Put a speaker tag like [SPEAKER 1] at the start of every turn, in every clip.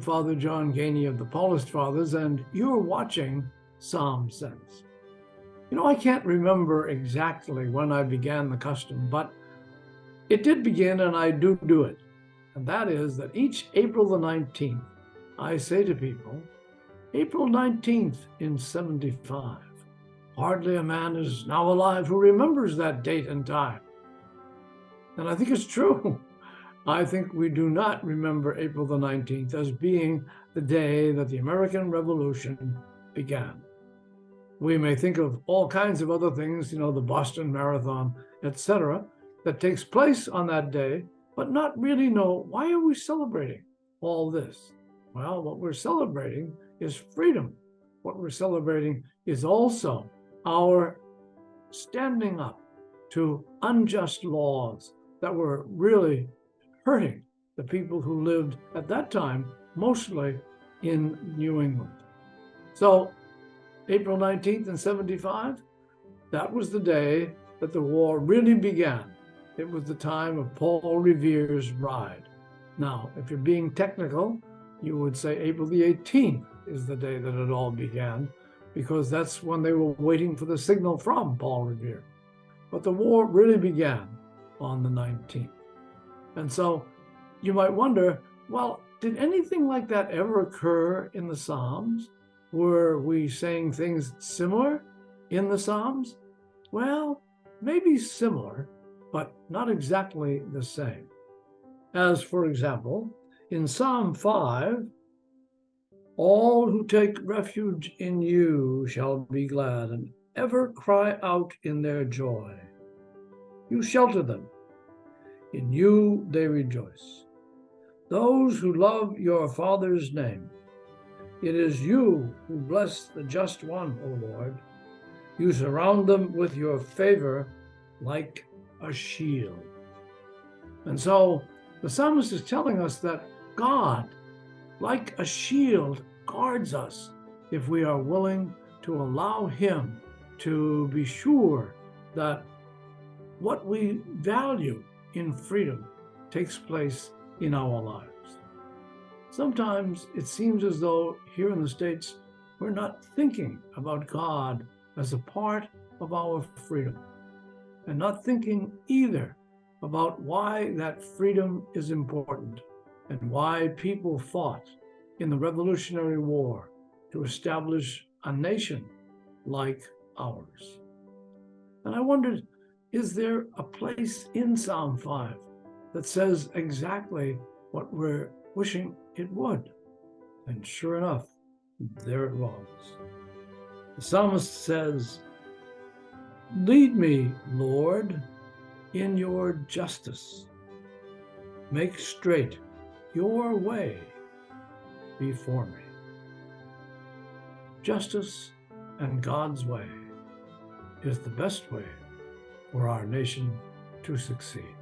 [SPEAKER 1] Father John Geaney of the Paulist Fathers, and you're watching Psalm Sense. You know, I can't remember exactly when I began the custom, but it did begin, and I do it. And that is that each April the 19th, I say to people, April 19th in 75. Hardly a man is now alive who remembers that date and time. And I think it's true. I think we do not remember April the 19th as being the day that the American Revolution began. We may think of all kinds of other things, you know, the Boston Marathon, etc., that takes place on that day, but not really know, why are we celebrating all this? Well, what we're celebrating is freedom. What we're celebrating is also our standing up to unjust laws that were really hurting the people who lived at that time, mostly in New England. So April 19th in 75, that was the day that the war really began. It was the time of Paul Revere's ride. Now, if you're being technical, you would say April the 18th is the day that it all began, because that's when they were waiting for the signal from Paul Revere. But the war really began on the 19th. And so you might wonder, well, did anything like that ever occur in the Psalms? Were we saying things similar in the Psalms? Well, maybe similar, but not exactly the same. As, for example, in Psalm 5, all who take refuge in you shall be glad and ever cry out in their joy. You shelter them. In you they rejoice. Those who love your Father's name. It is you who bless the just one, O Lord. You surround them with your favor like a shield. And so the psalmist is telling us that God, like a shield, guards us if we are willing to allow him to be sure that what we value in freedom takes place in our lives. Sometimes it seems as though here in the States, we're not thinking about God as a part of our freedom, and not thinking either about why that freedom is important and why people fought in the Revolutionary War to establish a nation like ours. And I wondered, is there a place in Psalm 5 that says exactly what we're wishing it would? And sure enough, there it was. The psalmist says, "Lead me, Lord, in your justice. Make straight your way before me." Justice and God's way is the best way for our nation to succeed.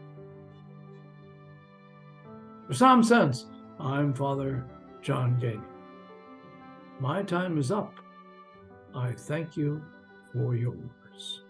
[SPEAKER 1] For Psalm Sense, I'm Father John Geaney. My time is up. I thank you for your words.